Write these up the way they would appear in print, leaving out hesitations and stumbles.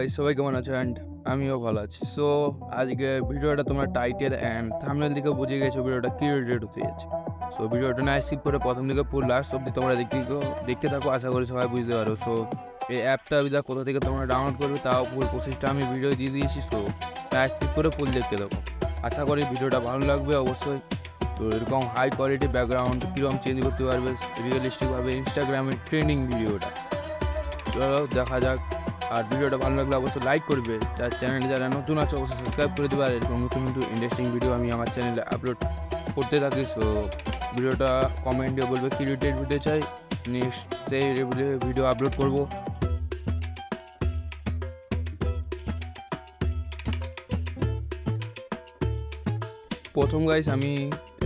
Guys, সবাই কেমন আছো? অ্যান্ড আমিও ভালো আছি। সো আজকে ভিডিওটা তোমরা টাইটেল অ্যান্ড থাম্বনেল দিকে বুঝে গেছো ভিডিওটা কি রিলেটেড হতে যাচ্ছে। সো ভিডিওটা না স্কিপ করে প্রথম দিকে পুরো লাস্ট অব্দি তোমরা দেখতে থাকো, আশা করি সবাই বুঝতে পারো। সো এই অ্যাপটা কোথা থেকে তোমরা ডাউনলোড করবে তাও পুরো প্রসেসটা আমি ভিডিও দিয়ে দিয়েছি। সো না স্কিপ করে ফুল দেখতে থাকো, আশা করি ভিডিওটা ভালো লাগবে অবশ্যই। তো এরকম হাই কোয়ালিটি ব্যাকগ্রাউন্ড কীরকম চেঞ্জ করতে পারবে রিয়েলিস্টিকভাবে ইনস্টাগ্রামের ট্রেন্ডিং ভিডিওটা, চলো দেখা যাক। আর ভিডিওটা ভালো লাগলে অবশ্যই লাইক করবে, যার চ্যানেলে যারা নতুন আছে অবশ্যই সাবস্ক্রাইব করে দেবে। আর এরকম নতুন নতুন ইন্টারেস্টিং ভিডিও আমি আমার চ্যানেলে আপলোড করতে থাকি। সো ভিডিওটা কমেন্টে বলবে কি রিলেটেড ভিডিও চাই, নেক্সট সেই ভিডিও আপলোড করব। প্রথম গাইস আমি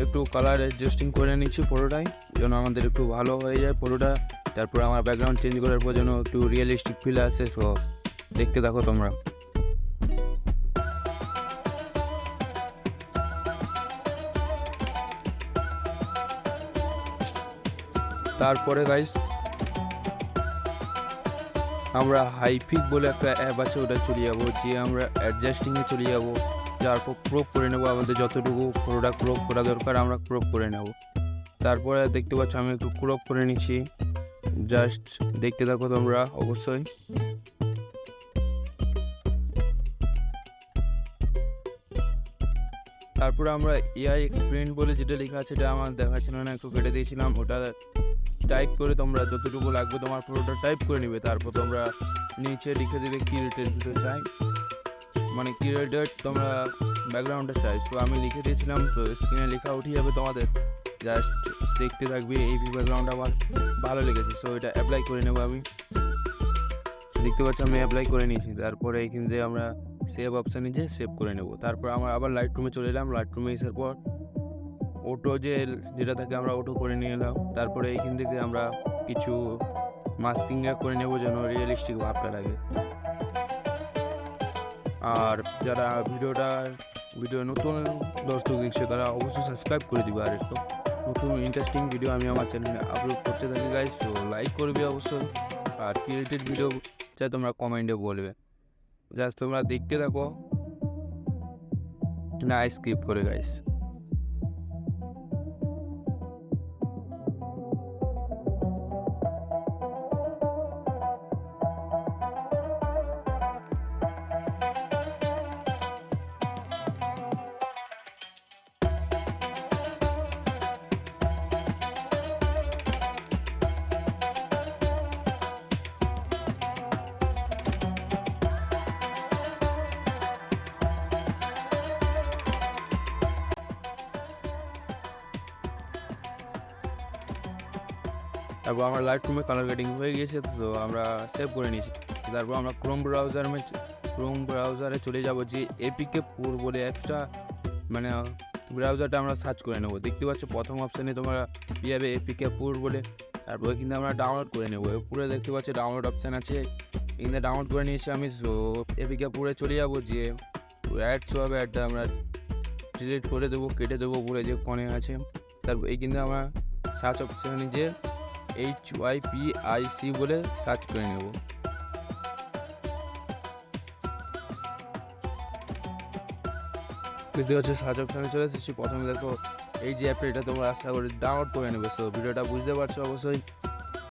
একটু কালার অ্যাডজাস্টিং করে নিচ্ছি ফটোটাই, যেন আমাদের একটু ভালো হয়ে যায় ফটোটা। তারপর আমার ব্যাকগ্রাউন্ড চেঞ্জ করার পর যেন একটু রিয়েলিস্টিক ফিল আসে। সো দেখতে থাকো তোমরা। তারপরে গাইস আমরা হাইপিক বলে একটা অ্যাপ আছে, ওটা চলে যাবো, যে আমরা অ্যাডজাস্টিংয়ে চলে যাবো, তারপর ক্রপ করে নেবো। আমাদের যতটুকু ফটোটা ক্রপ করা দরকার আমরা ক্রপ করে নেব। তারপরে দেখতে পাচ্ছ আমি একটু ক্রপ করে নিচ্ছি, জাস্ট দেখতে থাকো তোমরা অবশ্যই। তারপরে আমরা এআই এক্সপ্লেন বলে যেটা লেখা আছে, এটা আমার দেখাচ্ছিল না, একটু কেটে দিয়েছিলাম। ওটা টাইপ করে তোমরা যতটুকু লাগবে তোমার পুরোটা টাইপ করে নেবে। তারপর তোমরা নিচে লিখে দেবে কি রিলেটেড ভিডিও চাই, মানে কি রিলেটেড তোমরা ব্যাকগ্রাউন্ডটা চাই। সো আমি লিখে দিয়েছিলাম, তো স্ক্রিনে লেখা উঠে যাবে তোমাদের, জাস্ট দেখতে থাকবে। এই ব্যাকগ্রাউন্ডটা আমার ভালো লেগেছে, সো এটা অ্যাপ্লাই করে নেবো আমি। দেখতে পাচ্ছি আমি অ্যাপ্লাই করে নিয়েছি। তারপরে এইখান থেকে আমরা সেভ অপশানে যেয়ে সেভ করে নেব। তারপর আমরা আবার লাইট রুমে চলে এলাম। লাইট রুমে আসার পর অটো যেটা থাকে আমরা অটো করে নিয়ে এলাম। তারপরে এইখান থেকে আমরা কিছু মাস্কিং করে নেব, যেন রিয়েলিস্টিক ভাবটা লাগে। আর যারা ভিডিও নতুন দর্শক দেখছে তারা অবশ্যই সাবস্ক্রাইব করে দিবে। আর একটু নতুন ইন্টারেস্টিং ভিডিও আমি আমার চ্যানেলে আপলোড করতে থাকি গাইস, তো লাইক করবে অবশ্যই। আর ক্রিয়েটেড ভিডিও চাই তোমরা কমেন্টে বলবে, জাস্ট তোমরা দেখতে থাকো, না স্কিপ করে গাইস। তারপর আমার লাইট রুমে কালার কাটিং হয়ে গিয়েছে, তো আমরা সেভ করে নিয়েছি। তারপর আমরা ক্রোম ব্রাউজারে চলে যাব, যে এপিকে পুর বলে অ্যাপসটা, মানে ব্রাউজারটা আমরা সার্চ করে নেব। দেখতে পাচ্ছ প্রথম অপশানে তোমরা পেয়ে যাবে এপিকে পুর বলে। তারপর কিন্তু আমরা ডাউনলোড করে নেবো। পুরে দেখতে পাচ্ছ ডাউনলোড অপশান আছে, এখানে ডাউনলোড করে নিয়েছি আমি। সো এপিকে পুরে চলে যাবো, যে অ্যাডস হবে, অ্যাডটা আমরা ডিলিট করে দেবো, কেটে দেবো পুরে যে ফোনে আছে। তারপর এই কিন্তু আমরা সার্চ অপশানে যে HYPIC বলে সার্চ করে নেব। দেখতে পাচ্ছ সার্চ অপশানে চলে এসেছি। প্রথমে দেখো এই যে অ্যাপটা, এটা তোমরা আশা করি ডাউনলোড করে নেবে। সো ভিডিওটা বুঝতে পারছো অবশ্যই।